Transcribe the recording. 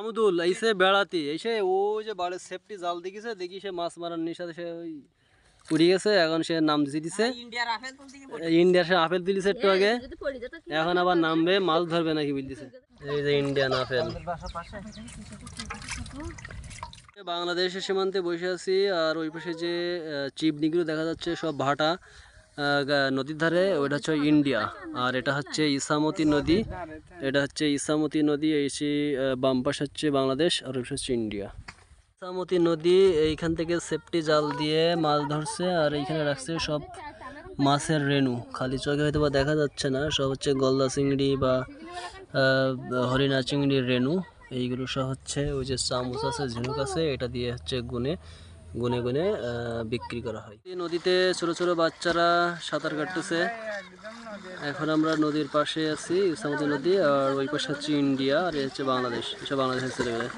মামুদুল এইসে বেড়াতে এসে ও যে বাড়ির সেফটি জাল দেখিছে দেখি সে মাছ মারার নেশাতে সে ওই উড়ে গেছে। এখন সে নাম দিছে ইন্ডিয়ার সে আপেল দিলিছে একটু আগে, এখন আবার নামবে মাছ ধরবে নাকি বলতেছে। এই যে ইন্ডিয়ান আপেল। বাংলাদেশের সীমান্তে বসে আছি আর ওই পাশে যে চিপনিগুলো দেখা যাচ্ছে সব ভাটা নদীর ধারে, ওইটা হচ্ছে ইন্ডিয়া আর এটা হচ্ছে ইসামতি নদী। এটা হচ্ছে ইসামতি নদী, এসে বাম পাশে হচ্ছে বাংলাদেশ আর ওই পাশে হচ্ছে ইন্ডিয়া। ইসামতি নদী, এইখান থেকে সেফটি জাল দিয়ে মাছ ধরছে আর এইখানে রাখছে সব মাছের রেণু। খালি চোখে হয়তো বা দেখা যাচ্ছে না, সব হচ্ছে গলদা চিংড়ি বা হরিণা চিংড়ির রেণু। এইগুলো সব হচ্ছে ওই যে চামচ আছে, ঝিনুক আছে, এটা দিয়ে হচ্ছে গুনে গুনে গুনে বিক্রি করা হয়। এই নদীতে ছোট ছোট বাচ্চারা সাঁতার কাটতেছে। এখন আমরা নদীর পাশে আছি, ইসামতি নদী, আর ওই পাশে হচ্ছে ইন্ডিয়া আর এই হচ্ছে বাংলাদেশ। এসব বাংলাদেশের ছেলেমেয়ে।